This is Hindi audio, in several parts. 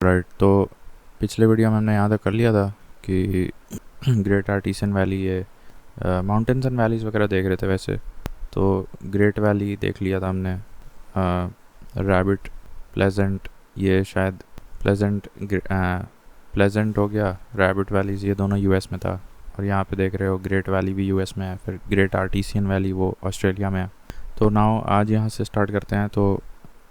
राइट, तो पिछले वीडियो में हमने यहाँ तक कर लिया था कि ग्रेट आर्टिसन वैली, ये माउंटेन्स एंड वैलीज़ वगैरह देख रहे थे वैसे। तो ग्रेट वैली देख लिया था हमने, रैबिट, प्लेजेंट, ये शायद प्लेजेंट प्लेजेंट हो गया, रैबिट वैलीज़ ये दोनों यूएस में था। और यहाँ पे देख रहे हो ग्रेट वैली भी यूएस में है, फिर ग्रेट आर्टिसियन वैली वो ऑस्ट्रेलिया में है। तो नाउ आज यहाँ से स्टार्ट करते हैं। तो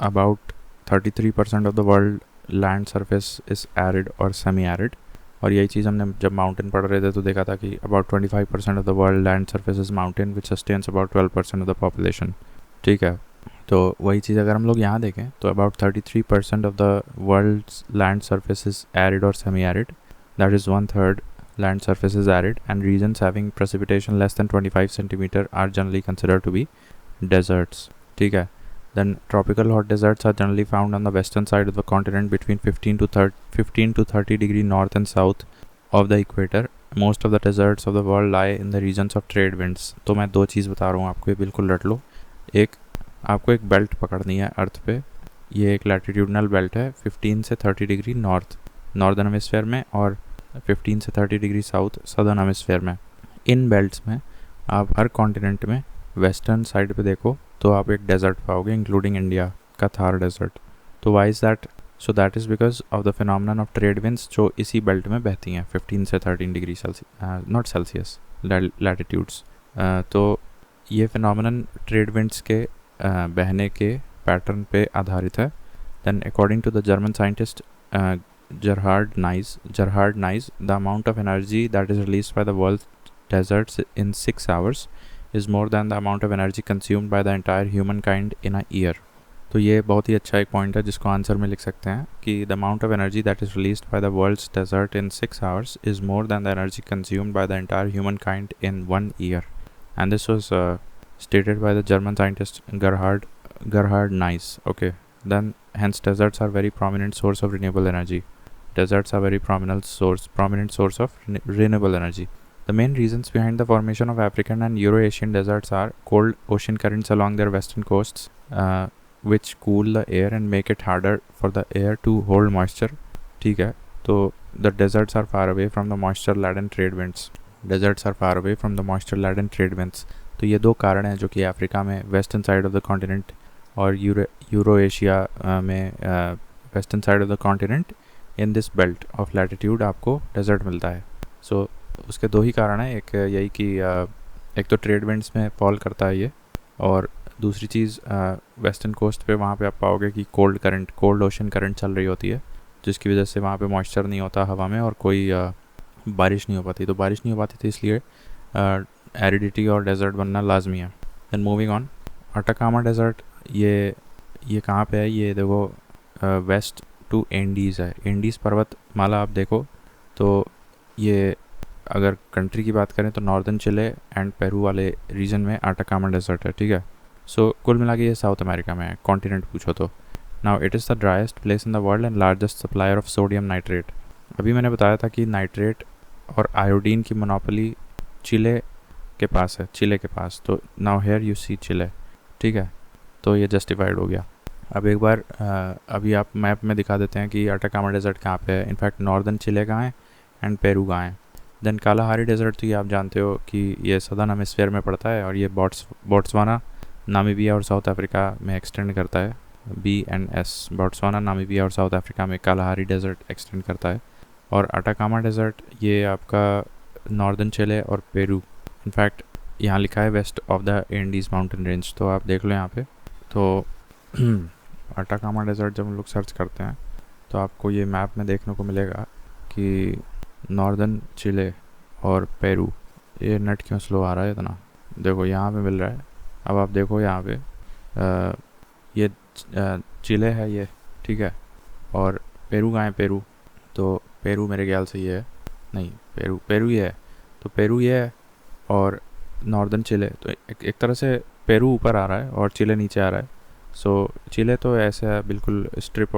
about 33% of the world land surface is arid और सेमी एरिड। और यही चीज़ हमने जब माउंटेन पढ़ रहे थे तो देखा था कि about 25% of the world land surface is mountain which sustains about 12% of the population. ठीक है, तो वही चीज़ अगर हम लोग यहाँ देखें तो about 33% of the world's land surface is arid और semi arid, that is 1/3 land surface is arid, and regions having precipitation less than 25 centimeter are generally considered to be deserts. ठीक है, then tropical hot deserts are generally found on the western side of the continent between 15 to 30 degree north and south of the equator. Most of the deserts of the world lie in the regions of trade winds. तो मैं दो चीज़ बता रहा हूँ आपको, ये बिल्कुल रट लो। एक, आपको एक बेल्ट पकड़नी है अर्थ पे, ये एक लैटिट्यूडनल बेल्ट है 15 से 30 डिग्री नॉर्दर्न हेमिस्फेयर में और 15 से 30 डिग्री साउथ सदर्न हेमिस्फेयर में। इन बेल्ट्स में आप हर कॉन्टिनेंट में वेस्टर्न साइड पे देखो तो आप एक डेजर्ट पाओगे, इंक्लूडिंग इंडिया का थार डेजर्ट। तो why is that? So that is because of the phenomenon of trade winds जो इसी बेल्ट में बहती हैं 15 से 13 डिग्री नॉट सेल्सियस लैटिट्यूड्स। तो ये फिनोमिनन ट्रेड विंड्स के बहने के पैटर्न पे आधारित है। Then according to the German scientist Gerhard Nies, the amount of energy that is released by the world's deserts in 6 hours is more than the amount of energy consumed by the entire humankind in a year. तो ये बहुत ही अच्छा एक पॉइंट है जिसको आंसर में लिख सकते हैं कि the amount of energy that is released by the world's desert in 6 hours is more than the energy consumed by the entire humankind in 1 year. And this was stated by the German scientist Gerhard Nies. Okay, then hence deserts are very prominent source of renewable energy. Deserts are very prominent source of renewable energy. The main reasons behind the formation of African and Euro-Asian deserts are cold ocean currents along their western coasts, which cool the air and make it harder for the air to hold moisture. ठीक है, तो the deserts are far away from the moisture-laden trade winds. Deserts are far away from the moisture-laden trade winds. तो ये दो कारण हैं जो कि अफ्रीका में western side of the continent और यूरो एशिया में western side of the continent in this belt of latitude आपको डेजर्ट मिलता है। सो उसके दो ही कारण हैं, एक यही कि एक तो ट्रेड विंड्स में फॉल करता है ये, और दूसरी चीज़ वेस्टर्न कोस्ट पे वहाँ पे आप पाओगे कि कोल्ड ओशन करंट चल रही होती है, जिसकी वजह से वहाँ पे मॉइस्चर नहीं होता हवा में और कोई बारिश नहीं हो पाती। तो बारिश नहीं हो पाती थी, इसलिए एरिडिटी और डेजर्ट बनना लाजमी है। Then moving on, Atacama desert ये कहाँ पे है? ये देखो वेस्ट टू एंडीज़ है। एंडीज़ पर्वतमाला आप देखो तो ये अगर कंट्री की बात करें तो नॉर्दर्न चिले एंड पेरू वाले रीजन में अटाकामा डेजर्ट है। ठीक है, सो कुल मिला के ये साउथ अमेरिका में है, कॉन्टिनेंट पूछो तो। Now it is the driest place in the world and largest supplier of sodium nitrate. अभी मैंने बताया था कि नाइट्रेट और आयोडीन की मोनोपोली चिले के पास। तो नाउ हेयर यू सी चिले। ठीक है, तो ये जस्टिफाइड हो गया। अब एक बार अभी आप मैप में दिखा देते हैं कि अटाकामा डेजर्ट कहाँ पे है। इनफैक्ट नॉर्दर्न चिले कहाँ है एंड पेरू कहाँ है। देन कालाहारी डेजर्ट तो ये आप जानते हो कि ये सदर्न हेमिस्फीयर में पड़ता है और ये बोट्सवाना, नामीबिया और साउथ अफ्रीका में एक्सटेंड करता है। BNS, बोट्सवाना, नामीबिया और साउथ अफ्रीका में कालाहारी डेजर्ट एक्सटेंड करता है। और अटाकामा डेजर्ट ये आपका नॉर्दर्न चिले और पेरू, इनफैक्ट यहाँ लिखा है west of the Andes mountain range, तो आप देख लो यहाँ पे। तो अटाकामा डेजर्ट जब हम लोग सर्च करते हैं तो आपको ये मैप में देखने को मिलेगा कि नॉर्दर्न चिले और पेरू, ये नेट क्यों स्लो आ रहा है इतना, देखो यहाँ पे मिल रहा है। अब आप देखो यहाँ पे ये चिले है ये, ठीक है, और पेरू कहाँ है? पेरू, तो पेरू मेरे ख्याल से ये है, नहीं पेरू ये है, तो पेरू ये है और नॉर्दर्न चिले, तो एक तरह से पेरू ऊपर आ रहा है और चिले नीचे आ रहा है। सो चिले तो ऐसे है बिल्कुल स्ट्रिप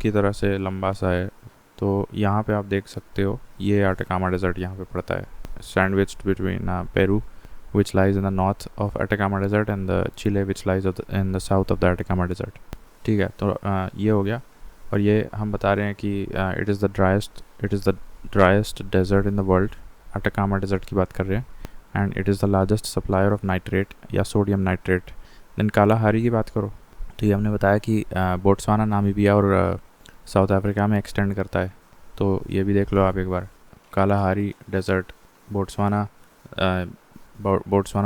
की तरह से लंबा सा है। तो यहाँ पे आप देख सकते हो ये अटाकामा डेजर्ट यहाँ पे पड़ता है, sandwiched between Peru which lies in the north of Atacama Desert and the Chile which lies in the south of the Atacama Desert। ठीक है, तो ये हो गया। और ये हम बता रहे हैं कि it is the driest desert in the world. Atacama desert की बात कर रहे हैं। And it is the largest supplier of nitrate या सोडियम नाइट्रेट। देन कालाहारी की बात करो तो ये हमने बताया कि बोट्सवाना, नामीबिया और साउथ अफ्रीका में एक्सटेंड करता है। तो ये भी देख लो आप एक बार, कालाहारी डेजर्ट बोट्सवाना,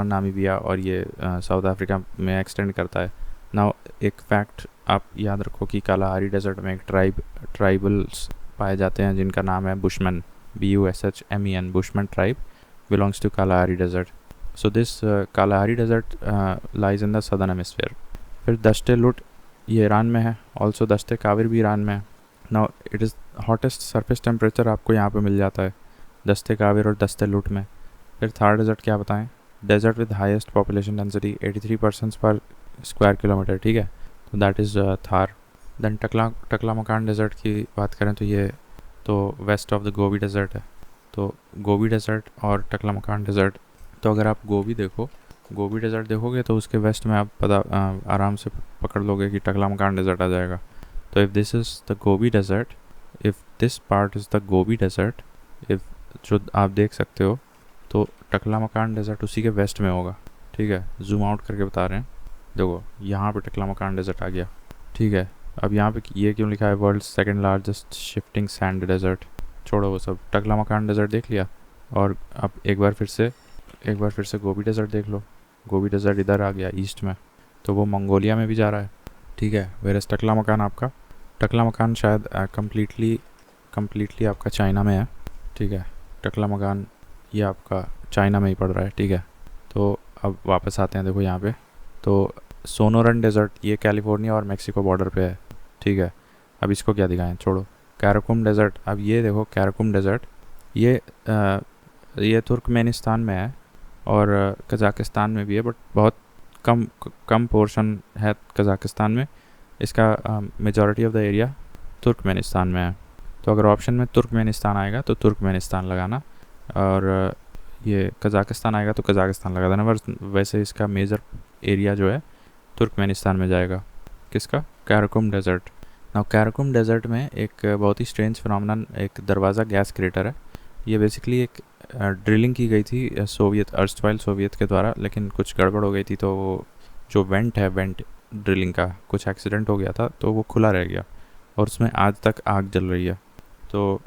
नामीबिया और ये साउथ अफ्रीका में एक्सटेंड करता है। नाउ एक फैक्ट आप याद रखो कि कालाहारी डेजर्ट में एक ट्राइबल्स पाए जाते हैं जिनका नाम है bushman, BUSHMEN, bushman tribe belongs to Kalahari desert. So this Kalahari desert lies in the southern hemisphere. फिर दश्ते लुट ये ईरान में है, ऑल्सो दश्ते काविर भी ईरान में है। Now it is hottest surface temperature आपको यहाँ पे मिल जाता है दश्ते काविर और दश्ते लुट में। फिर थार डेजर्ट क्या बताएं, desert with highest population density 83% पर स्क्वायर किलोमीटर, ठीक है, तो that is Thar. Then Taklamakan desert की बात करें तो ये तो west of the Gobi desert है। तो गोबी डेजर्ट और टकलामकान डेजर्ट, तो अगर आप गोबी डेजर्ट देखोगे तो उसके वेस्ट में आप आराम से पकड़ लोगे कि टकलामकान डेजर्ट आ जाएगा। तो if this is the Gobi desert, if this part is the Gobi desert, if जो आप देख सकते हो तो टकलामकान डेजर्ट उसी के वेस्ट में होगा, ठीक है। जूम आउट करके बता रहे हैं, देखो यहाँ पे टकलामकान डेजर्ट आ गया, ठीक है। अब यहाँ पे ये क्यों लिखा है world second largest shifting sand desert, छोड़ो वो सब, टकलामकान डेजर्ट देख लिया। और अब एक बार फिर से गोबी डेजर्ट देख लो। गोबी डेजर्ट इधर आ गया ईस्ट में, तो वो मंगोलिया में भी जा रहा है, ठीक है। वेरस टकलामकान शायद कम्प्लीटली आपका चाइना में है, ठीक है। टकलामकान ये आपका चाइना में ही पड़ रहा है, ठीक है। तो अब वापस आते हैं, देखो यहाँ पे तो सोनोरन डेजर्ट ये कैलिफोर्निया और मेक्सिको बॉर्डर पे है, ठीक है। अब इसको क्या दिखाएं, छोड़ो। कैराकुम डेजर्ट, अब ये देखो कैराकुम डेजर्ट ये तुर्कमेनिस्तान में है और कज़ाकिस्तान में भी है, बट बहुत कम पोर्शन है कज़ाकिस्तान में। इसका majority of the area Turkmenistan में है। तो अगर ऑप्शन में तुर्कमेनिस्तान आएगा तो तुर्कमेनिस्तान लगाना, और ये कज़ाकिस्तान आएगा तो कज़ाकिस्तान लगा देना। वैसे इसका मेजर एरिया जो है तुर्कमेनिस्तान में जाएगा। किसका, कैराकुम डेजर्ट। नाउ कैराकुम डेजर्ट में एक बहुत ही स्ट्रेंज फिनोमेनन, एक दरवाज़ा गैस क्रेटर है। ये बेसिकली एक ड्रिलिंग की गई थी अर्स्टवाइल सोवियत के द्वारा, लेकिन कुछ गड़बड़ हो गई थी, तो वो जो वेंट ड्रिलिंग का कुछ एक्सीडेंट हो गया था, तो वो खुला रह गया और उसमें आज तक आग जल रही है। तो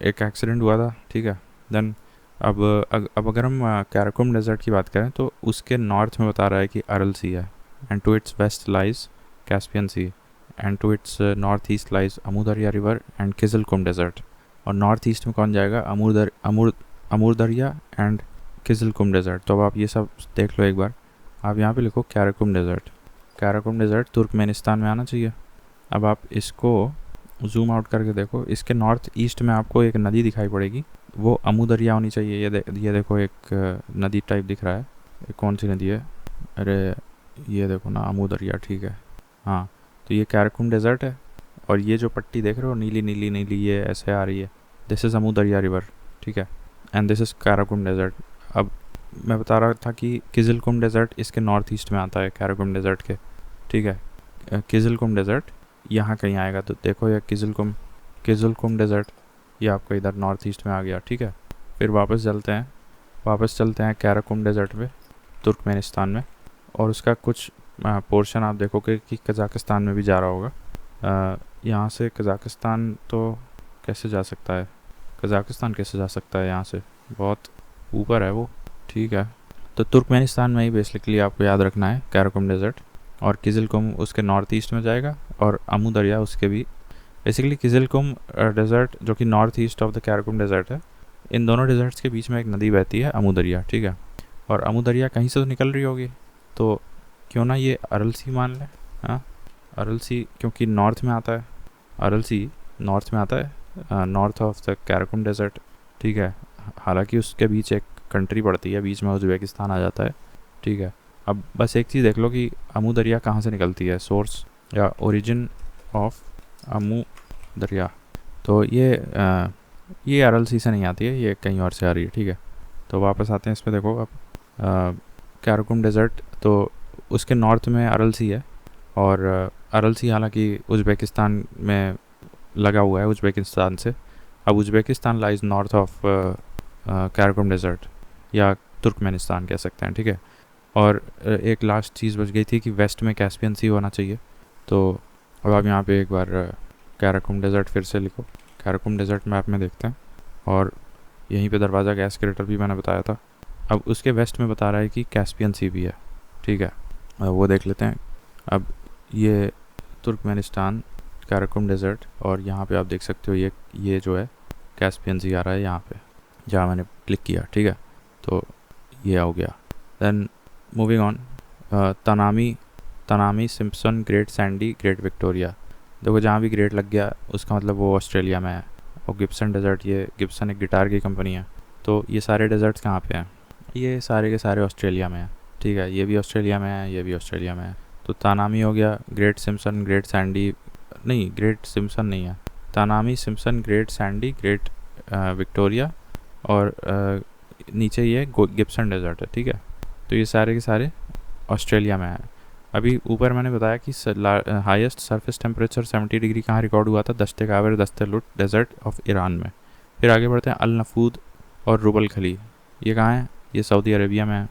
एक एक्सीडेंट हुआ था, ठीक है। देन अब अगर हम कैराकुम डेजर्ट की बात करें तो उसके नॉर्थ में बता रहा है कि अरल सी है, and to its west lies Caspian sea, and to its north east lies Amu Darya river and Kyzylkum desert. और नॉर्थ ईस्ट में कौन जाएगा, अमूर दरिया एंड किजलकुम डेजर्ट। तो अब आप ये सब देख लो एक बार, आप यहाँ पे लिखो कैराकुम डेजर्ट तुर्कमेनिस्तान में आना चाहिए। अब आप इसको जूम आउट करके देखो, इसके नॉर्थ ईस्ट में आपको एक नदी दिखाई पड़ेगी, वो अमू दरिया होनी चाहिए। ये देखो एक नदी टाइप दिख रहा है, ये कौन सी नदी है, अरे ये देखो ना, अमू दरिया, ठीक है। हाँ, तो ये कैराकुम डेजर्ट है, और ये जो पट्टी देख रहे हो नीली नीली नीली, ये ऐसे आ रही है, this is Amu Darya river, ठीक है, एंड दिस इज़ कैराकुम डेजर्ट। अब मैं बता रहा था कि किजलकुम डेजर्ट इसके नॉर्थ ईस्ट में आता है कैराकुम डेजर्ट के, ठीक है। किजलकुम डेजर्ट यहाँ कहीं आएगा, तो देखो ये किजलकुम डेजर्ट ये आपका इधर नॉर्थ ईस्ट में आ गया, ठीक है। फिर वापस चलते हैं कैराकुम डेजर्ट पे तुर्कमेनिस्तान में, और उसका कुछ पोर्शन आप देखोगे कि कज़ाकिस्तान में भी जा रहा होगा। यहाँ से कज़ाकिस्तान तो कैसे जा सकता है, यहाँ से बहुत ऊपर है वो, ठीक है। तो तुर्कमेनिस्तान में ही बेसिकली आपको याद रखना है कैराकुम डेजर्ट, और किजलकुम उसके नॉर्थ ईस्ट में जाएगा, और अमू दरिया उसके भी। बेसिकली किजलकुम डेजर्ट जो कि north east of the Karakum desert है, इन दोनों डेजर्ट्स के बीच में एक नदी बहती है अमू दरिया, ठीक है। और अमू दरिया कहीं से तो निकल रही होगी, तो क्यों ना ये अरल सी मान लें। हाँ, अरल सी क्योंकि नॉर्थ में आता है, north of the Karakum desert, ठीक है। हालांकि उसके बीच एक कंट्री पड़ती है, बीच में उज़्बेकिस्तान आ जाता है, ठीक है। अब बस एक चीज़ देख लो कि अमू दरिया कहाँ से निकलती है, सोर्स या ओरिजिन ऑफ अमू दरिया। तो ये अरल सी से नहीं आती है, ये कहीं और से आ रही है, ठीक है। तो वापस आते हैं इस पर, देखो अब कैराकुम डेजर्ट तो उसके नॉर्थ में अरल सी है, और अरल सी हालांकि उज़्बेकिस्तान में लगा हुआ है उज़्बेकिस्तान से। अब Uzbekistan lies north of Karakoram desert या तुर्कमेनिस्तान कह सकते हैं, ठीक है। और एक लास्ट चीज़ बच गई थी कि वेस्ट में कैस्पियन सी होना चाहिए। तो अब आप यहाँ पे एक बार कैराकोरम डेजर्ट फिर से लिखो, कैराकोरम डेजर्ट मैप में देखते हैं। और यहीं पे दरवाज़ा गैस क्रेटर भी मैंने बताया था। अब उसके वेस्ट में बता रहा है कि कैस्पियन सी भी है, ठीक है। वो देख लेते हैं। अब ये तुर्कमेनिस्तान कैराकोरम डेजर्ट, और यहाँ पे आप देख सकते हो ये जो है कैस्पियन सी आ रहा है यहाँ पे जहाँ मैंने क्लिक किया, ठीक है। तो ये हो गया। Then moving on, Tanami Simpson Great Sandy Great Victoria. देखो जहाँ भी ग्रेट लग गया उसका मतलब वो ऑस्ट्रेलिया में है। और गिब्सन डेजर्ट, ये गिब्सन एक गिटार की कंपनी है। तो ये सारे डेजर्ट्स कहाँ पे हैं? ये सारे के सारे ऑस्ट्रेलिया में हैं, ठीक है। ये भी ऑस्ट्रेलिया में है, ये भी ऑस्ट्रेलिया में है। तो तानामी हो गया, ग्रेट सिम्पसन ग्रेट सैंडी, नहीं ग्रेट सिम्पसन नहीं है, Tanami Simpson Great Sandy Great Victoria, और नीचे ये गिब्सन डेजर्ट है, ठीक है। तो ये सारे के सारे ऑस्ट्रेलिया में है। अभी ऊपर मैंने बताया कि हाईएस्ट सरफेस टेम्परेचर 70 डिग्री कहाँ रिकॉर्ड हुआ था? दश्ते कावर दस्तलुट डेजर्ट ऑफ ईरान में। फिर आगे बढ़ते हैं, अल नफूद और रुबल खली, ये कहाँ है? ये सऊदी अरेबिया में है।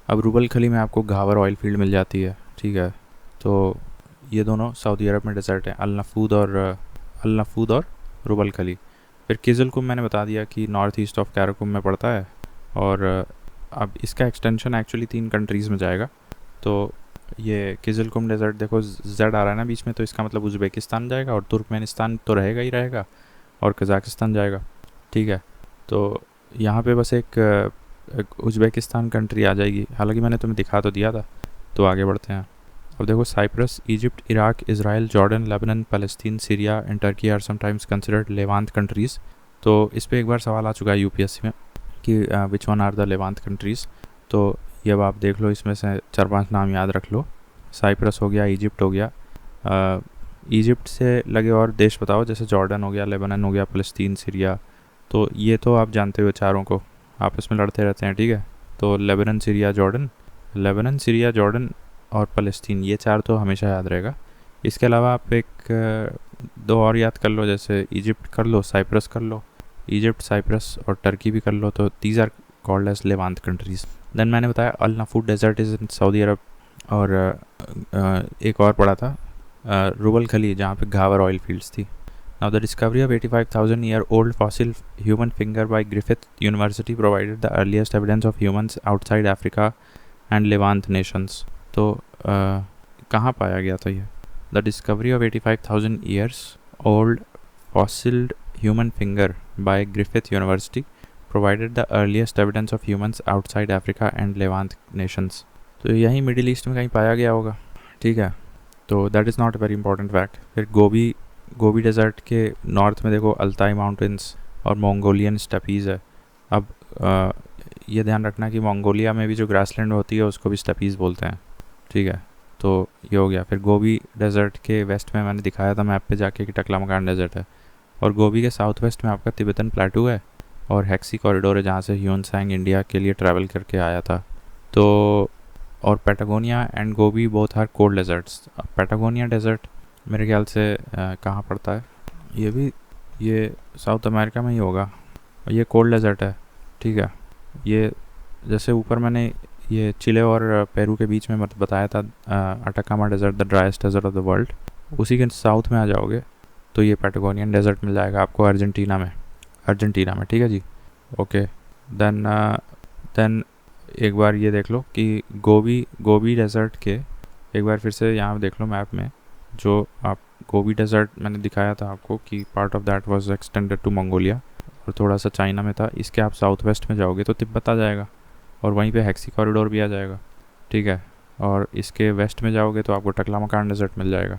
अब रुबल खली में आपको घावर ऑयल फील्ड मिल जाती है, ठीक है। तो ये दोनों सऊदी अरब में डेजर्ट हैं, अल नफूद और रुबल खली। फिर किज़लकुम मैंने बता दिया कि नॉर्थ ईस्ट ऑफ कैराकोरम में पड़ता है। और अब इसका एक्सटेंशन एक्चुअली 3 कंट्रीज़ में जाएगा। तो ये किज़लकुम डेजर्ट देखो जेड आ रहा है ना बीच में, तो इसका मतलब उज़्बेकिस्तान जाएगा, और तुर्कमेनिस्तान तो रहेगा ही रहेगा, और कज़ाकिस्तान जाएगा, ठीक है। तो यहाँ पे बस एक उज़्बेकिस्तान कंट्री आ जाएगी, हालांकि मैंने तुम्हें दिखा तो दिया था। तो आगे बढ़ते हैं। अब देखो Cyprus, Egypt, Iraq, Israel, Jordan, Lebanon, Palestine, Syria and Turkey are sometimes considered Levant countries. तो इस पे एक बार सवाल आ चुका है यूपीएससी में कि which one are the Levant countries. तो ये अब आप देख लो, इसमें से 4-5 नाम याद रख लो। साइप्रस हो गया, इजिप्ट हो गया, इजिप्ट से लगे और देश बताओ, जैसे जॉर्डन हो गया, लेबनान हो गया, फ़लस्तीन, सीरिया। तो ये तो आप जानते हो, चारों को आपस में लड़ते रहते हैं, ठीक है। तो लेबनान, सीरिया, जॉर्डन और फ़लस्तीन, ये 4 तो हमेशा याद रहेगा। इसके अलावा आप 1-2 और याद कर लो, जैसे इजिप्ट कर लो, साइप्रस कर लो, इजिप्ट, साइप्रस और टर्की भी कर लो। तो these are called as Levant countries. Then मैंने बताया Al Nafud desert is in Saudi Arabia, और एक और पड़ा था रुबल खली, जहाँ पे घावर ऑयल फील्ड्स थी। Now the discovery of 85,000 year old fossil human finger by Griffith University provided the earliest evidence of humans outside Africa and Levant nations. तो कहाँ पाया गया था ये? The discovery of 85,000 years old fossilized human finger by Griffith University provided the earliest evidence of humans outside Africa and Levant nations। तो यहीं मिडिल ईस्ट में कहीं पाया गया होगा, ठीक है। तो that is not a very important fact. फिर गोबी डेजर्ट के नॉर्थ में देखो अल्ताई माउंटेन्स और मंगोलियन स्टेपीज़ है। अब ये ध्यान रखना कि मंगोलिया में भी जो ग्रासलैंड होती है उसको भी स्टेपीज़ बोलते हैं, ठीक है। तो ये हो गया। फिर गोबी डेजर्ट के वेस्ट में मैंने दिखाया था मैप पे जाके कि टकलामकान डेजर्ट है, और गोबी के साउथ वेस्ट में आपका तिब्बतन प्लेटू है, और हेक्सी कॉरिडोर है जहाँ से ह्यूनसैंग इंडिया के लिए ट्रैवल करके आया था। तो और Patagonia and Gobi both are cold deserts. अब पैटागोनिया डेजर्ट मेरे ख्याल से कहाँ पड़ता है? ये साउथ अमेरिका में ही होगा, और ये कोल्ड डेजर्ट है, ठीक है। ये जैसे ऊपर मैंने ये चिले और पेरू के बीच में बताया था Atacama desert the driest desert of the world, उसी के साउथ में आ जाओगे तो ये पैटागोनियन डेजर्ट मिल जाएगा आपको अर्जेंटीना में, ठीक है जी। ओके, देन एक बार ये देख लो कि गोबी डेजर्ट के एक बार फिर से यहाँ देख लो मैप में, जो आप गोबी डेजर्ट मैंने दिखाया था आपको कि part of that was extended to Mongolia और थोड़ा सा चाइना में था। इसके आप साउथ वेस्ट में जाओगे तो तिब्बत आ जाएगा, और वहीं पे हेक्सी कॉरिडोर भी आ जाएगा, ठीक है। और इसके वेस्ट में जाओगे तो आपको टकलामकान डेजर्ट मिल जाएगा,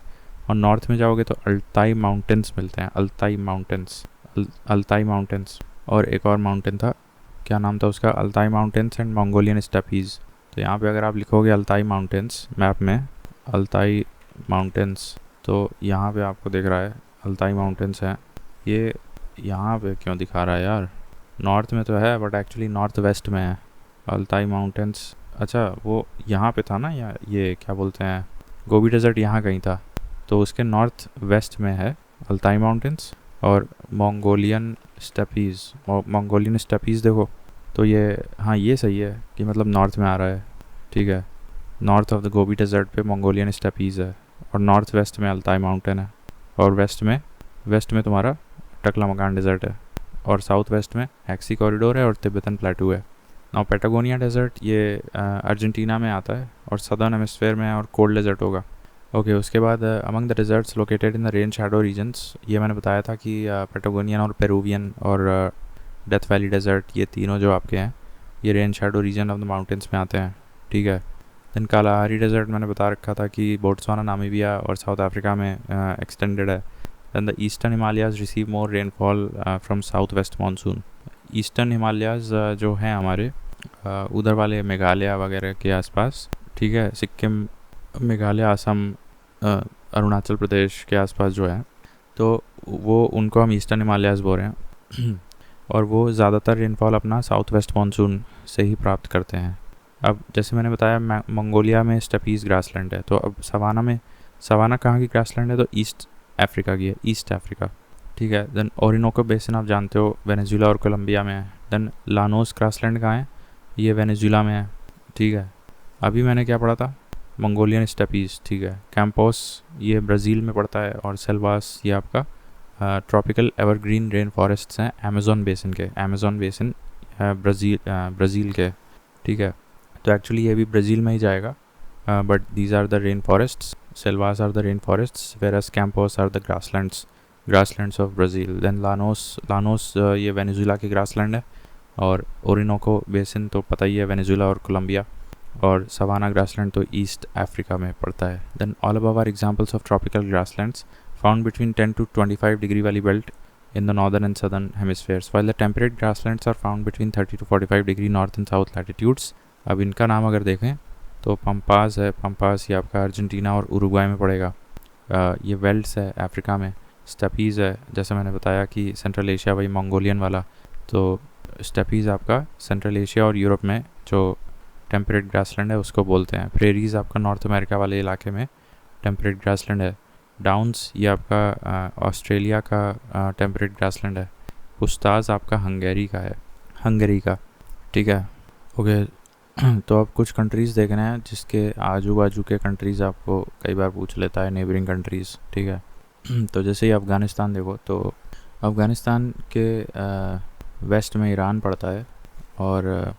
और नॉर्थ में जाओगे तो अल्ताई माउंटेन्स मिलते हैं, अल्ताई माउंटेन्स। और एक और माउंटेन था, क्या नाम था उसका? Altai mountains and Mongolian stapes. तो यहाँ पे अगर आप लिखोगे अल्ताई माउंटेन्स मैप में, अल्ताई माउंटेन्स, तो यहाँ पे आपको दिख रहा है अल्ताई माउंटेन्स हैं। ये यहाँ पे क्यों दिखा रहा है यार? नॉर्थ में तो है बट एक्चुअली नॉर्थ वेस्ट में है अल्ताई माउंटेन्स। अच्छा वो यहाँ पे था ना, या ये क्या बोलते हैं, गोबी डेजर्ट यहाँ कहीं था, तो उसके नॉर्थ वेस्ट में है अल्ताई माउंटेंस, और मंगोलियन स्टेपीज़ देखो तो ये, हाँ ये सही है कि मतलब नॉर्थ में आ रहा है, ठीक है। North of the Gobi desert पे मंगोलियन स्टेपीज़ है, और नॉर्थ वेस्ट में अल्ताई माउंटेन है, और वेस्ट में तुम्हारा टकलामकान डेजर्ट है, और साउथ वेस्ट में हैक्सी कॉरिडोर है और तिब्बतन प्लेटू है। नाउ पेटागोनिया डेजर्ट ये अर्जेंटीना में आता है और सदर्न हेमिस्फेयर में है और कोल्ड डेजर्ट होगा। ओके, उसके बाद among the deserts located in the rain shadow regions, ये मैंने बताया था कि पेटागोनियन और पेरूवियन और डेथ वैली डेजर्ट, ये तीनों जो आपके हैं ये rain shadow reason of the mountains में आते हैं, ठीक है। देन कालाहारी डेजर्ट मैंने बता रखा था कि बोट्सवाना, नामीबिया और साउथ अफ्रीका में एक्सटेंडेड है। Then the eastern Himalayas receive more rainfall from south west monsoon. Eastern Himalayas जो हैं हमारे उधर वाले मेघालय वगैरह के आसपास, ठीक है, सिक्किम, मेघालय, असम, अरुणाचल प्रदेश के आसपास जो है, तो वो उनको हम ईस्टर्न हिमालयाज बोल रहे हैं और वो ज़्यादातर रेनफॉल अपना साउथ वेस्ट मानसून से ही प्राप्त करते हैं। अब जैसे मैंने बताया मंगोलिया में स्टेपीज़ ग्रासलैंड है, तो अब सवाना कहाँ की ग्रासलैंड है, तो ईस्ट अफ्रीका की है, ईस्ट अफ्रीका, ठीक है। देन ओरिनोको बेसिन आप जानते हो वेनेजुला और कोलंबिया में है। देन लानोस ग्रासलैंड कहाँ है, ये वेनेजुला में है, ठीक है। अभी मैंने क्या पढ़ा था, मंगोलियन स्टेपीज़, ठीक है। कैंपोस ये ब्राज़ील में पड़ता है, और सेल्वास ये आपका ट्रॉपिकल एवरग्रीन रेन फॉरेस्ट्स हैं अमेज़न बेसिन ब्राज़ील के, ठीक है। तो एक्चुअली ये भी ब्राज़ील में ही जाएगा, but these are the rain forests, selvas are the rain forests, veras campos are the grasslands of Brazil. Then llanos ये वेनेजुला की ग्रासलैंड है, और ओरिनोको बेसिन तो पता ही है वेनेजुला और कोलंबिया, और सवाना ग्रासलैंड तो ईस्ट अफ्रीका में पड़ता है। Then all above are examples of tropical grasslands found between 10 to 25 degree valley belt in the northern and southern hemispheres, while the temperate grasslands are found between 30 to 45 degree north and south latitudes। अब इनका नाम अगर देखें तो पंपास है, पंपास ये आपका अर्जेंटीना और उरुग्वाई में पड़ेगा। ये वेल्ट्स है अफ्रीका में। स्टेपीज़ है, जैसे मैंने बताया कि सेंट्रल एशिया, वही मंगोलियन वाला, तो स्टेपीज़ आपका सेंट्रल एशिया और यूरोप में जो टेम्परेट ग्रासलैंड है उसको बोलते हैं। प्रेरीज आपका नॉर्थ अमेरिका वाले इलाके में टेम्परेट ग्रासलैंड है। डाउन्स ये आपका ऑस्ट्रेलिया का टेम्परेट ग्रासलैंड है। पुस्ताज आपका हंगेरी का, ठीक है। ओके, तो अब कुछ कंट्रीज़ देखना है जिसके आजू बाजू के कंट्रीज़ आपको कई बार पूछ लेता है, नेबरिंग कंट्रीज़, ठीक है। तो जैसे ही अफ़गानिस्तान देखो, तो अफ़गानिस्तान के वेस्ट में ईरान पड़ता है, और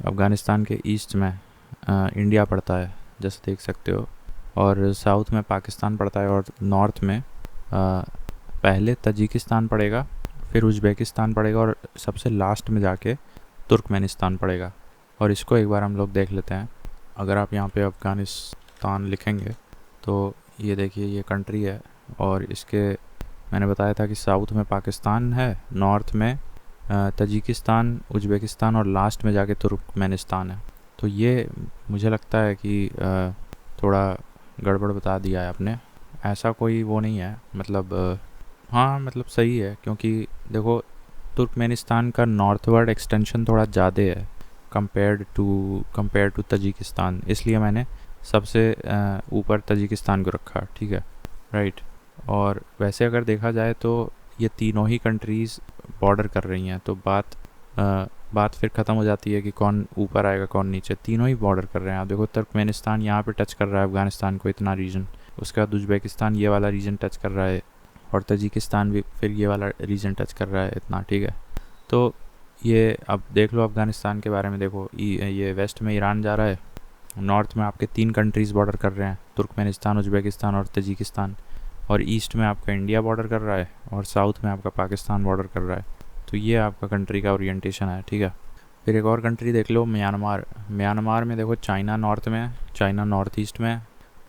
अफ़गानिस्तान के ईस्ट में इंडिया पड़ता है, जैसे देख सकते हो, और साउथ में पाकिस्तान पड़ता है, और नॉर्थ में पहले तजिकिस्तान पड़ेगा, फिर उज़्बेकिस्तान पड़ेगा, और सबसे लास्ट में जाके तुर्कमेनिस्तान पड़ेगा। और इसको एक बार हम लोग देख लेते हैं। अगर आप यहाँ पे अफ़गानिस्तान लिखेंगे तो ये देखिए ये कंट्री है, और इसके मैंने बताया था कि साउथ में पाकिस्तान है, नॉर्थ में तजिकिस्तान, उज़्बेकिस्तान, और लास्ट में जाके तुर्कमेनिस्तान है। तो ये मुझे लगता है कि थोड़ा गड़बड़ बता दिया है आपने, ऐसा कोई वो नहीं है, मतलब हाँ मतलब सही है, क्योंकि देखो तुर्कमेनिस्तान का नॉर्थवर्ड एक्सटेंशन थोड़ा ज़्यादा है कंपेयर टू तजिकिस्तान, इसलिए मैंने सबसे ऊपर तजिकिस्तान को रखा, ठीक है, राइट। और वैसे अगर देखा जाए तो ये तीनों ही कंट्रीज़ बॉर्डर कर रही हैं, तो बात फिर ख़त्म हो जाती है कि कौन ऊपर आएगा कौन नीचे। तीनों ही बॉर्डर कर रहे हैं। आप देखो तुर्कमेनिस्तान यहाँ पे टच कर रहा है अफ़गानिस्तान को, इतना रीजन, उसके बाद उज़्बेकिस्तान ये वाला रीजन टच कर रहा है, और तजिकिस्तान भी फिर ये वाला रीजन टच कर रहा है, इतना, ठीक है। तो ये अब देख लो अफ़गानिस्तान के बारे में, देखो ये वेस्ट में ईरान जा रहा है, नॉर्थ में आपके 3 कंट्रीज़ बॉर्डर कर रहे हैं, तुर्कमेनिस्तान, उज़्बेकिस्तान और तजिकिस्तान, और ईस्ट में आपका इंडिया बॉर्डर कर रहा है, और साउथ में आपका पाकिस्तान बॉर्डर कर रहा है। तो ये आपका कंट्री का ओरिएंटेशन है, ठीक है। फिर एक और कंट्री देख लो, म्यांमार में देखो चाइना नॉर्थ में, चाइना नॉर्थ ईस्ट में,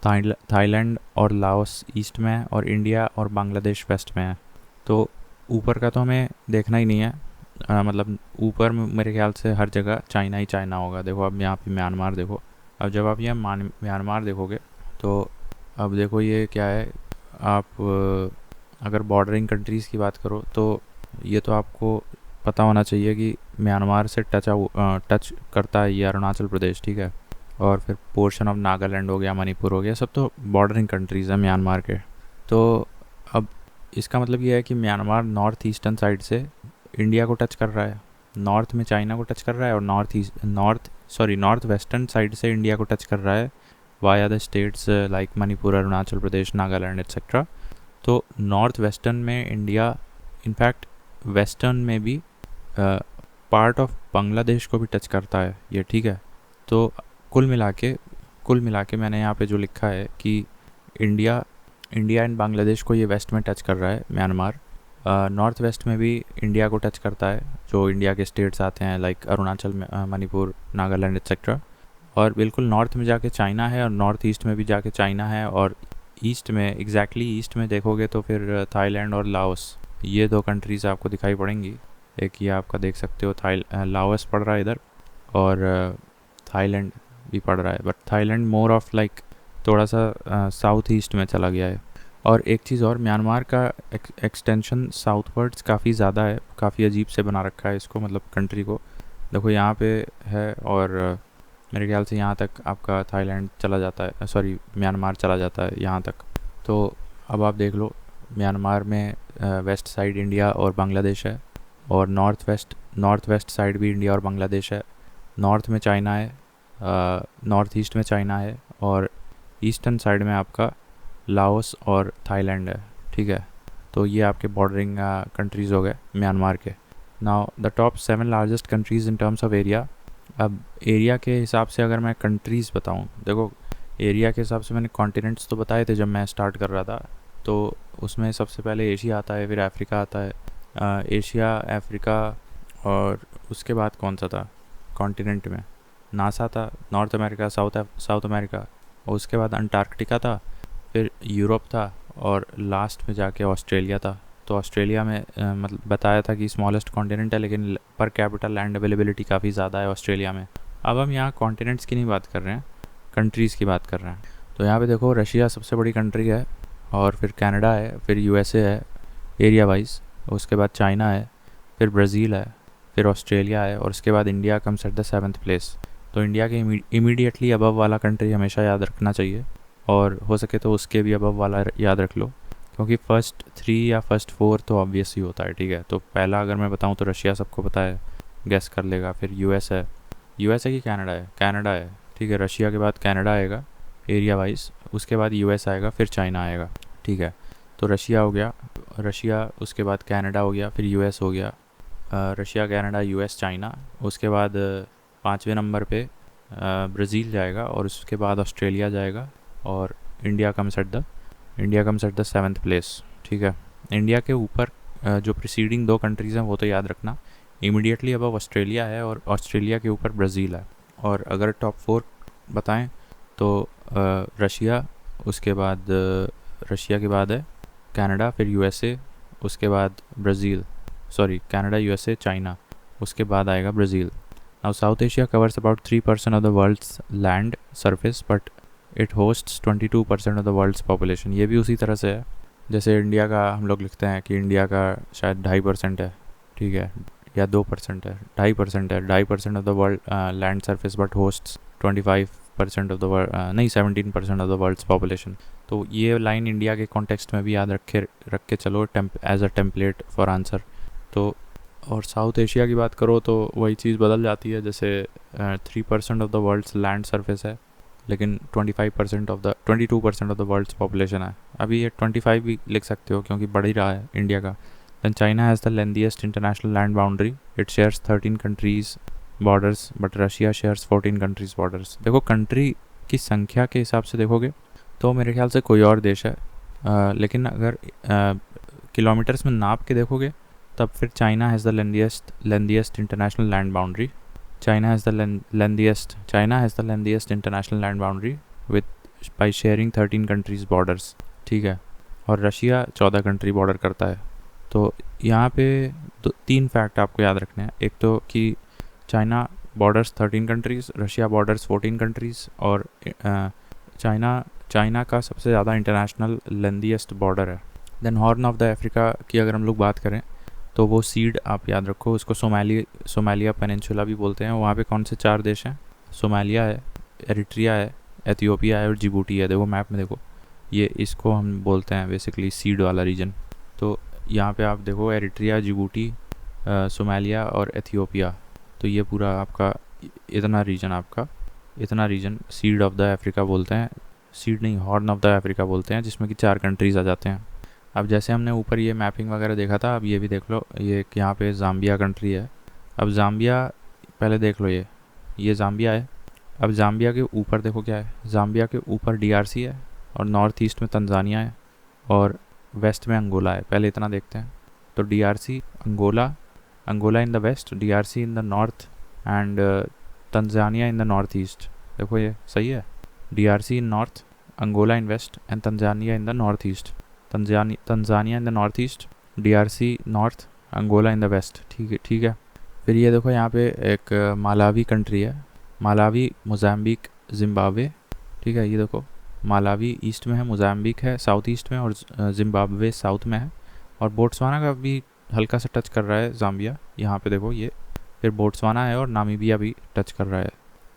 थाईलैंड और लाओस ईस्ट में, और इंडिया और बांग्लादेश वेस्ट में है। तो ऊपर का तो हमें देखना ही नहीं है, मतलब ऊपर मेरे ख्याल से हर जगह चाइना ही चाइना होगा। देखो अब यहाँ पे म्यांमार देखो, अब जब आप यहाँ म्यांमार देखोगे तो अब देखो ये क्या है, आप अगर बॉर्डरिंग कंट्रीज़ की बात करो तो ये तो आपको पता होना चाहिए कि म्यांमार से टच करता है ये अरुणाचल प्रदेश, ठीक है, और फिर पोर्शन ऑफ नागालैंड हो गया, मणिपुर हो गया, सब तो बॉर्डरिंग कंट्रीज़ हैं म्यांमार के। तो अब इसका मतलब ये है कि म्यांमार नॉर्थ ईस्टर्न साइड से इंडिया को टच कर रहा है, नॉर्थ में चाइना को टच कर रहा है, और नॉर्थ वेस्टर्न साइड से इंडिया को टच कर रहा है via the states like Manipur, Arunachal Pradesh, Nagaland etcetera. तो नॉर्थ वेस्टर्न में इंडिया, इनफैक्ट वेस्टर्न में भी पार्ट ऑफ बांग्लादेश को भी टच करता है ये, ठीक है। तो कुल मिला के मैंने यहाँ पे जो लिखा है कि इंडिया एंड बांग्लादेश को ये वेस्ट में टच कर रहा है म्यांमार, नॉर्थ वेस्ट में भी इंडिया को टच करता है, जो इंडिया के स्टेट्स आते हैं लाइक अरुणाचल, मणिपुर, नागालैंड एक्सेट्रा, और बिल्कुल नॉर्थ में जाके चाइना है, और नॉर्थ ईस्ट में भी जाके चाइना है, और ईस्ट में एग्जैक्टली ईस्ट में देखोगे तो फिर थाईलैंड और लाओस, ये दो कंट्रीज़ आपको दिखाई पड़ेंगी। एक ये आपका देख सकते हो लाओस पड़ रहा है इधर, और थाईलैंड भी पड़ रहा है, but Thailand more of like थोड़ा सा साउथ ईस्ट में चला गया है। और एक चीज़ और, म्यांमार का एक्सटेंशन साउथवर्ड्स काफ़ी ज़्यादा है, काफ़ी अजीब से बना रखा है इसको, मतलब कंट्री को। देखो यहाँ पे है, और मेरे ख्याल से यहाँ तक आपका थाईलैंड चला जाता है, सॉरी म्यांमार चला जाता है यहाँ तक। तो अब आप देख लो, म्यांमार में वेस्ट साइड इंडिया और बांग्लादेश है, और नॉर्थ वेस्ट साइड भी इंडिया और बांग्लादेश है, नॉर्थ में चाइना है, नॉर्थ ईस्ट में चाइना है, और ईस्टर्न साइड में आपका लाओस और थाईलैंड है, ठीक है। तो ये आपके बॉर्डरिंग कंट्रीज़ हो गए म्यांमार के। Now the top 7 largest countries in terms of area. अब एरिया के हिसाब से अगर मैं कंट्रीज़ बताऊं, देखो एरिया के हिसाब से मैंने कॉन्टिनेंट्स तो बताए थे जब मैं स्टार्ट कर रहा था, तो उसमें सबसे पहले एशिया आता है, फिर अफ्रीका आता है, एशिया, अफ्रीका, और उसके बाद कौन सा था कॉन्टिनेंट में, नासा था, नॉर्थ अमेरिका, साउथ अमेरिका, और उसके बाद अंटार्कटिका था, फिर यूरोप था, और लास्ट में जाके ऑस्ट्रेलिया था। तो ऑस्ट्रेलिया में मतलब बताया था कि स्मॉलेस्ट कॉन्टिनेंट है, लेकिन पर कैपिटल लैंड अवेलेबिलिटी काफ़ी ज़्यादा है ऑस्ट्रेलिया में। अब हम यहाँ कॉन्टिनेंट्स की नहीं बात कर रहे हैं, कंट्रीज़ की बात कर रहे हैं। तो यहाँ पे देखो रशिया सबसे बड़ी कंट्री है, और फिर कनाडा है, फिर यूएसए है एरिया वाइज, उसके बाद चाइना है, फिर ब्राज़ील है, फिर ऑस्ट्रेलिया है, और उसके बाद India comes at the 7th place. तो इंडिया के इमीडिएटली अबव वाला कंट्री हमेशा याद रखना चाहिए, और हो सके तो उसके भी अबव वाला याद रख लो, क्योंकि फर्स्ट 3 या फर्स्ट 4 तो ऑब्वियस ही होता है, ठीक है। तो पहला अगर मैं बताऊं तो रशिया सबको पता है, गेस कर लेगा। फिर यूएस है कि कनाडा है, ठीक है। रशिया के बाद कनाडा आएगा एरिया वाइज, उसके बाद यूएस आएगा, फिर चाइना आएगा, ठीक है। तो रशिया हो गया, उसके बाद कनाडा हो गया, फिर यूएस हो गया, रशिया, कनाडा, यूएस, चाइना। उसके बाद 5वें नंबर पे ब्राज़ील जाएगा, और उसके बाद ऑस्ट्रेलिया जाएगा, और India comes at the 7th place, ठीक है। इंडिया के ऊपर जो प्रीसीडिंग 2 कंट्रीज़ हैं वो तो याद रखना, इमीडिएटली अबव ऑस्ट्रेलिया है, और ऑस्ट्रेलिया के ऊपर ब्राज़ील है। और अगर टॉप 4 बताएं तो रशिया, उसके बाद रशिया के बाद है कनाडा, फिर यूएसए, उसके बाद Brazil, sorry Canada, USA, China, उसके बाद आएगा Brazil. Now South Asia covers about 3% of the world's land surface, but it hosts 22% of the world's population. ये भी उसी तरह से है जैसे इंडिया का, हम लोग लिखते हैं कि इंडिया का शायद 2.5% है, ठीक है, या 2% है, 2.5% है, 2.5% of the world land surface, but hosts 25% of the world, नहीं 17% ऑफ द वर्ल्ड्स पॉपुलेशन। तो ये लाइन इंडिया के कॉन्टेक्स्ट में भी याद रख के चलो as a template for answer. तो और साउथ एशिया की बात करो तो वही चीज़ बदल जाती है, जैसे 3% of the world's land surface है, लेकिन 22% ऑफ द वर्ल्ड्स पॉपुलेशन है। अभी ये 25 भी लिख सकते हो क्योंकि बढ़ ही रहा है इंडिया का। Then China has the lengthiest international land boundary, it shares 13 countries borders, but Russia shares 14 countries borders. देखो कंट्री की संख्या के हिसाब से देखोगे तो मेरे ख्याल से कोई और देश है, लेकिन अगर किलोमीटर्स में नाप के देखोगे तब फिर China has the lengthiest international land boundary. China has the lengthiest international land boundary by sharing 13 countries borders, ठीक है। और रशिया 14 कंट्री बॉर्डर करता है। तो यहाँ पे 3 फैक्ट आपको याद रखने हैं, एक तो कि China borders 13 countries, Russia borders 14 countries, और चाइना का सबसे ज़्यादा इंटरनेशनल लेंथीएस्ट बॉर्डर है। Then horn of the Africa की अगर हम लोग बात करें तो वो सीड आप याद रखो, उसको सोमालिया पेनिनसुला भी बोलते हैं। वहाँ पे कौन से 4 देश हैं, सोमालिया है, एरिट्रिया है, एथियोपिया है, और जिबूटी है। देखो मैप में देखो, ये इसको हम बोलते हैं बेसिकली सीड वाला रीजन, तो यहाँ पे आप देखो एरिट्रिया, जिबूटी, सोमालिया और एथियोपिया। तो ये पूरा आपका इतना region seed of the Africa बोलते हैं, सीड नहीं, हॉर्न ऑफ द अफ्रीका बोलते हैं, जिसमें कि 4 कंट्रीज़ आ जाते हैं। अब जैसे हमने ऊपर ये मैपिंग वगैरह देखा था, अब ये भी देख लो, ये यहाँ पे ज़ाम्बिया कंट्री है। अब ज़ाम्बिया पहले देख लो, ये ज़ाम्बिया है। अब ज़ाम्बिया के ऊपर देखो क्या है, ज़ाम्बिया के ऊपर डीआरसी है, और नॉर्थ ईस्ट में तंजानिया है, और वेस्ट में अंगोला है। पहले इतना देखते हैं। तो DRC, Angola in the west, DRC in the north, and Tanzania in the north east. देखो ये सही है, DRC in north, Angola in west, and Tanzania in the north east. Tanzania in the north east, DRC north, Angola in the west. ठीक है। फिर ये देखो यहाँ पे एक मालावी कंट्री है, मालावी, मोज़ाम्बिक, जिम्बाब्वे। ठीक है, ये देखो मालावी ईस्ट में है, मोज़ाम्बिक है साउथ ईस्ट में, और जिम्बाब्वे साउथ में है। और बोट्सवाना का भी हल्का सा टच कर रहा है ज़ाम्बिया, यहाँ पे देखो ये। फिर बोट्सवाना है, और नामीबिया भी टच कर रहा है।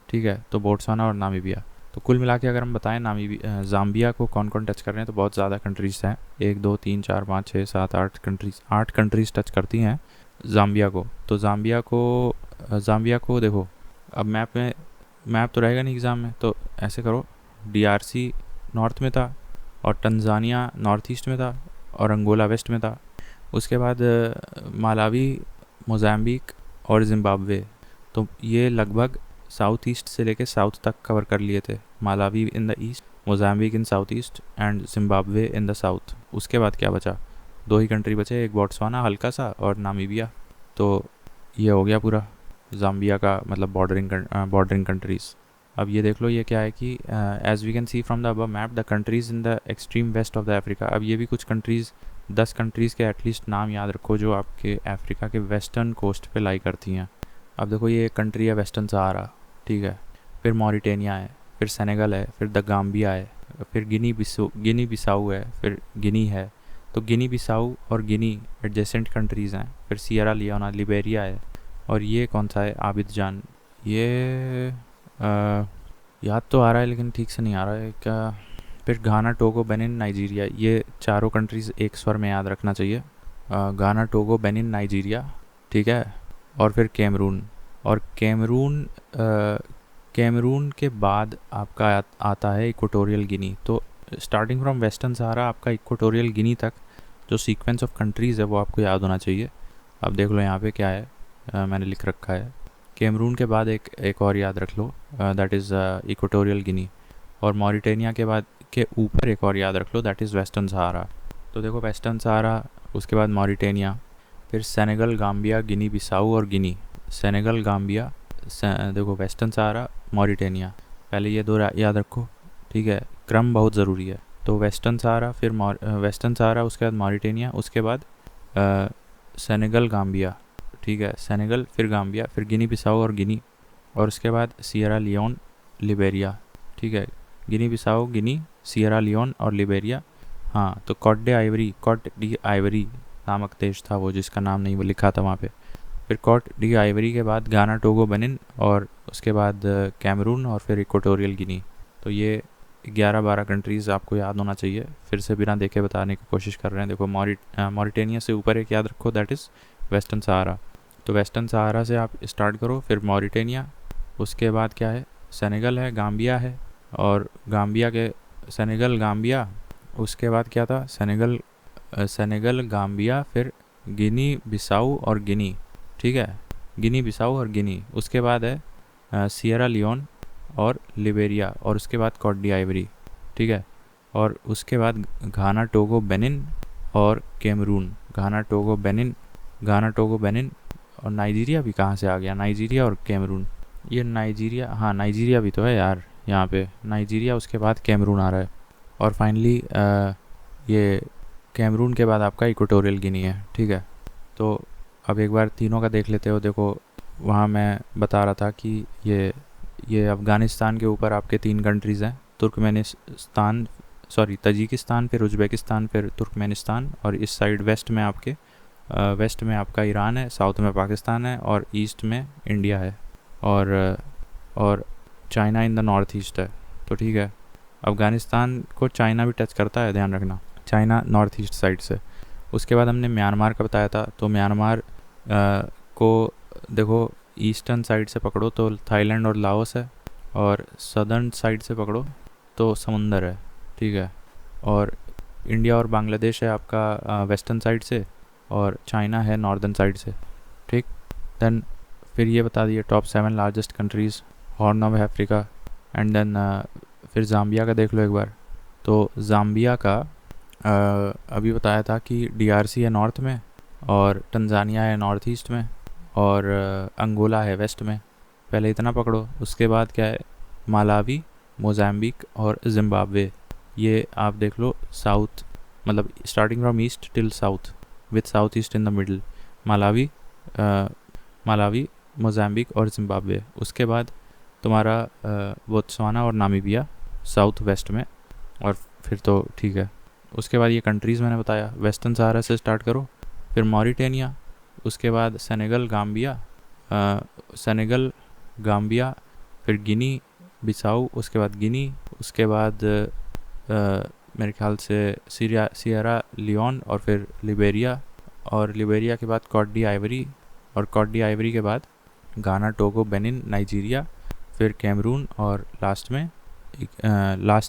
ठीक है, तो बोट्सवाना और नामीबिया। तो कुल मिला के अगर हम बताएं ज़ाम्बिया को कौन कौन टच कर रहे हैं, तो बहुत ज़्यादा कंट्रीज़ हैं। 1 2 3 4 5 6 7 8 कंट्रीज़, 8 कंट्रीज़ टच करती हैं ज़ाम्बिया को। तो ज़ाम्बिया को देखो, अब मैप तो रहेगा नहीं एग्ज़ाम में, तो ऐसे करो, डीआरसी नॉर्थ में था, और तंजानिया नॉर्थ ईस्ट में था, और अंगोला वेस्ट में था। उसके बाद मालावी, मोज़ाम्बिक और जिम्बाब्वे। तो ये लगभग साउथ ईस्ट से लेके साउथ तक कवर कर लिए थे। Malawi in the east, Mozambique in south east, and Zimbabwe in the south. उसके बाद क्या बचा, 2 ही कंट्री बचे, एक बोट्सवाना हल्का सा, और नामीबिया। तो ये हो गया पूरा ज़ाम्बिया का मतलब बॉर्डरिंग कंट्रीज़। अब ये देख लो, ये क्या है कि as we can see from the above map the countries in the extreme west of the Africa. अब ये भी कुछ कंट्रीज़, 10 कंट्रीज़ के एटलीस्ट नाम याद रखो जो आपके अफ्रीका के वेस्टर्न कोस्ट पे लाई करती हैं। अब देखो ये कंट्री है वेस्टर्न सहारा, ठीक है। फिर मॉरिटेनिया है, फिर सेनेगल है, फिर द गाम्बिया है, फिर गिनी बिसाऊ है, फिर गिनी है। तो गिनी बिसाऊ और गिनी एडजेसेंट कंट्रीज़ हैं। फिर सियरा लियोना, लिबेरिया है, और ये कौन सा है, आबिदजान। ये याद तो आ रहा है लेकिन ठीक से नहीं आ रहा है क्या। फिर घाना, टोगो, बेनिन, नाइजीरिया। ये चारों कंट्रीज़ एक स्वर में याद रखना चाहिए, घाना, टोगो, बेनिन, नाइजीरिया। ठीक है। और फिर कैमरून, और कैमरून के बाद आपका आता है इक्वेटोरियल गिनी। तो स्टार्टिंग फ्रॉम वेस्टर्न सहारा आपका इक्वेटोरियल गिनी तक जो सीक्वेंस ऑफ कंट्रीज़ है वो आपको याद होना चाहिए। अब देख लो यहाँ पे क्या है, मैंने लिख रखा है कैमरून के बाद एक और याद रख लो, दैट इज़ इक्वेटोरियल गिनी। और मॉरिटेनिया के बाद के ऊपर एक और याद रख लो, दैट इज़ वेस्टर्न सहारा। तो देखो वेस्टर्न सहारा, उसके बाद मॉरिटेनिया, फिर सेनेगल, गाम्बिया, गिनी बिसाऊ और गिनी। सेनेगल, गाम्बिया, देखो वेस्टर्न सहारा, मॉरिटेनिया, पहले ये 2 याद रखो। ठीक है, क्रम बहुत ज़रूरी है। तो वेस्टर्न सहारा, फिर वेस्टर्न सहारा, उसके बाद मॉरिटेनिया, उसके बाद सेनेगल, गाम्बिया। ठीक है, सेनेगल, फिर गाम्बिया, फिर गिनी बिसाऊ और गिनी, और उसके बाद सियरा लियोन, लिबेरिया। ठीक है, Guinea Bissau, Guinea, Sierra Leone और लिबेरिया। हाँ, तो कॉट डी आइवरी नामक देश था वो, जिसका नाम नहीं वो लिखा था वहाँ पे। फिर कॉट डी आइवरी के बाद घाना, टोगो, बेनिन, और उसके बाद कैमरून, और फिर इक्वेटोरियल गिनी। तो ये 11-12 कंट्रीज़ आपको याद होना चाहिए। फिर से बिना देखे बताने की कोशिश कर रहे हैं। देखो मॉरिटेनिया से ऊपर एक याद रखो, दैट इज़ वेस्टर्न सहारा। तो वेस्टर्न सहारा से आप स्टार्ट करो, फिर मॉरिटेनिया, उसके बाद क्या है, सेनेगल है, गाम्बिया है, और गाम्बिया के सेनेगल, गाम्बिया, उसके बाद क्या था, सेनेगल, गाम्बिया, फिर गिनी बिसाऊ और गिनी। ठीक है, गिनी बिसाऊ और गिनी। उसके बाद है सियरा लियोन और लिबेरिया, और उसके बाद कॉट डी आइवरी। ठीक है, और उसके बाद घाना, टोगो, बेनिन और कैमरून। घाना, टोगो, बेनिन, और नाइजीरिया भी कहाँ से आ गया, नाइजीरिया और कैमरून। ये नाइजीरिया, हाँ नाइजीरिया भी तो है यार यहाँ पे, नाइजीरिया, उसके बाद कैमरून आ रहा है, और फाइनली ये कैमरून के बाद आपका इक्वेटोरियल गिनी है। ठीक है, तो अब एक बार तीनों का देख लेते हो। देखो वहाँ मैं बता रहा था कि ये अफ़गानिस्तान के ऊपर आपके 3 कंट्रीज़ हैं, तजिकिस्तान, फिर उज़्बेकिस्तान, फिर तुर्कमेनिस्तान, और इस साइड वेस्ट में आपका ईरान है, साउथ में पाकिस्तान है, और ईस्ट में इंडिया है, और China in the north east है। तो ठीक है, अफ़गानिस्तान को चाइना भी टच करता है, ध्यान रखना, चाइना नॉर्थ ईस्ट साइड से। उसके बाद हमने म्यांमार का बताया था, तो म्यांमार को देखो ईस्टर्न साइड से पकड़ो तो थाईलैंड और लाओस है, और सदर्न साइड से पकड़ो तो समुंदर है, ठीक है। और इंडिया और बांग्लादेश है आपका वेस्टर्न साइड से, और चाइना है नॉर्दर्न साइड से, ठीक। देन फिर ये बता दिए top 7 largest countries, horn of Africa, and then फिर ज़ाम्बिया का देख लो एक बार। तो ज़ाम्बिया का अभी बताया था कि DRC है नॉर्थ में, और टंजानिया है नॉर्थ ईस्ट में, और अंगोला है वेस्ट में। पहले इतना पकड़ो। उसके बाद क्या है, मालावी, मोज़ाम्बिक और जिम्बाब्वे, ये आप देख लो साउथ, मतलब starting from east till south with south east in the middle, Malawi, Mozambique और जिम्बाब्वे। उसके बाद तुम्हारा बोत्सवाना और नामीबिया साउथ वेस्ट में, और फिर तो ठीक है। उसके बाद ये कंट्रीज़ मैंने बताया, वेस्टर्न सहारा से स्टार्ट करो, फिर मॉरिटेनिया, उसके बाद सेनेगल, गाम्बिया, फिर गिनी बिसाऊ, उसके बाद गिनी, उसके बाद मेरे ख्याल से सियरा लियोन, और फिर लिबेरिया, और लिबेरिया के बाद कॉट डी आइवरी, और कॉट डी आइवरी के बाद गाना, टोगो, बेनिन, नाइजीरिया, फिर कैमरून, और लास्ट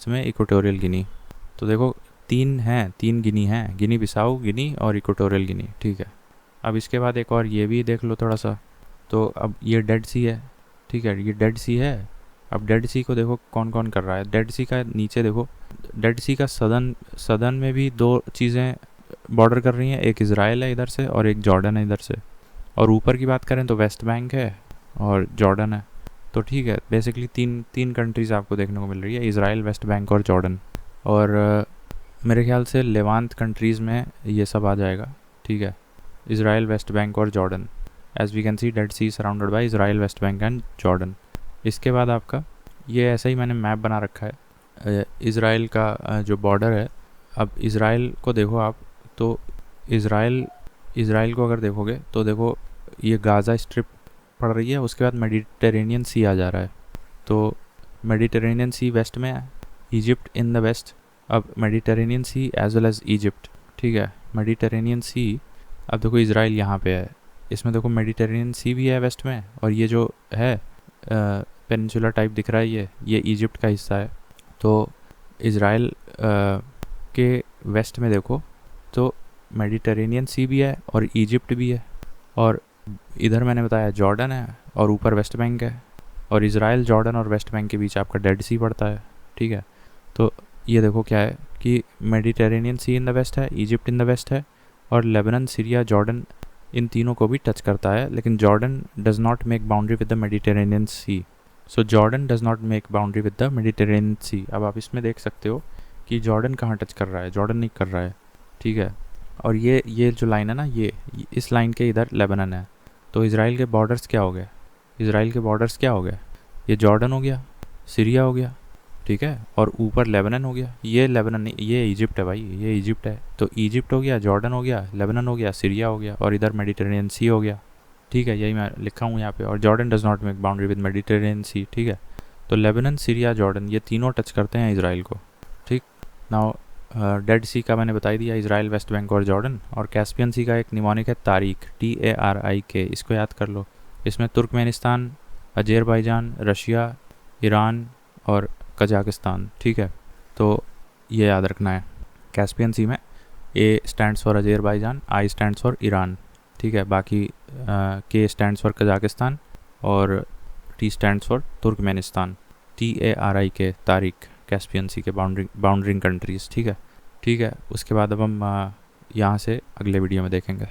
में इक्वेटोरियल गिनी। तो देखो 3 गिनी हैं, गिनी बिसाऊ, गिनी और इक्वेटोरियल गिनी, ठीक है। अब इसके बाद एक और ये भी देख लो थोड़ा सा। तो अब ये डेड सी है, ठीक है, ये डेड सी है। अब डेड सी को देखो कौन कौन कर रहा है। डेड सी का नीचे देखो, डेड सी का सदर्न में भी 2 चीज़ें बॉर्डर कर रही हैं, एक इज़राइल है इधर से और एक जॉर्डन है इधर से। और ऊपर की बात करें तो वेस्ट बैंक है और जॉर्डन है। तो ठीक है, बेसिकली तीन कंट्रीज़ आपको देखने को मिल रही है, इज़राइल, वेस्ट बैंक और जॉर्डन। और मेरे ख्याल से लेवांत कंट्रीज़ में ये सब आ जाएगा, ठीक है, इज़राइल, वेस्ट बैंक और Jordan. As we can see Dead Sea surrounded by Israel, West Bank and Jordan. इसके बाद आपका ये ऐसा ही मैंने मैप बना रखा है इज़राइल का जो बॉर्डर है। अब इज़राइल को देखो आप, तो इज़राइल को अगर देखोगे तो देखो ये गाज़ा स्ट्रिप पड़ रही है, उसके बाद मेडिटेरेनियन सी आ जा रहा है। तो मेडिटेरेनियन सी वेस्ट में है, इजिप्ट इन द वेस्ट। अब मेडिटेरेनियन सी एज वेल एज इजिप्ट, ठीक है, मेडिटेरेनियन सी। अब देखो इज़राइल यहाँ पे है, इसमें देखो मेडिटेरेनियन सी भी है वेस्ट में, और ये जो है पेनिनसुला टाइप दिख रहा है, ये इजिप्ट का हिस्सा है। तो इज़राइल के वेस्ट में देखो तो मेडिटेरेनियन सी भी है और इजिप्ट भी है, और इधर मैंने बताया जॉर्डन है, और ऊपर वेस्ट बैंक है, और इज़राइल, जॉर्डन और वेस्ट बैंक के बीच आपका डेड सी पड़ता है, ठीक है। तो ये देखो क्या है कि Mediterranean sea in the west है, इजिप्ट इन द वेस्ट है, और लेबनान, सीरिया, जॉर्डन, इन तीनों को भी टच करता है। लेकिन Jordan does not make boundary with the Mediterranean sea. So Jordan does not make boundary with the Mediterranean sea. अब आप इसमें देख सकते हो कि जॉर्डन कहाँ टच कर रहा है, जॉर्डन नहीं कर रहा है, ठीक है। और ये जो लाइन है ना, ये इस लाइन के इधर लेबनान है। तो इज़राइल के बॉर्डर्स क्या हो गए, ये जॉर्डन हो गया, सीरिया हो गया, ठीक है, और ऊपर लेबनान हो गया। ये लेबनान नहीं, ये इजिप्ट है भाई, ये इजिप्ट है। तो इजिप्ट हो गया, जॉर्डन हो गया, लेबनान हो गया, सीरिया हो गया, और इधर मेडिटेरेनियन सी हो गया, ठीक है। यही मैं लिखा हूँ यहाँ पे। और Jordan does not make boundary with Mediterranean sea, ठीक है। तो लेबनान, सीरिया, जॉर्डन, ये तीनों टच करते हैं इसराइल को, ठीक। नाउ डेड सी का मैंने बता दिया, इसराइल, वेस्ट बैंक और जॉर्डन। और कैस्पियन सी का एक निमोनिक है तारिक, TARIK, इसको याद कर लो। इसमें तुर्कमेनिस्तान, अज़रबैजान, रशिया, ईरान और कजाकिस्तान, ठीक है। तो ये याद रखना है। कैस्पियन सी में A stands for Azerbaijan, I stands for Iran, ठीक है। बाकी K स्टैंड्स फॉर कजाकिस्तान, और T stands for Turkmenistan, TARIK, Tarik, Caspian sea के बाउंड्रिंग कंट्रीज़, ठीक है। उसके बाद अब हम यहाँ से अगले वीडियो में देखेंगे।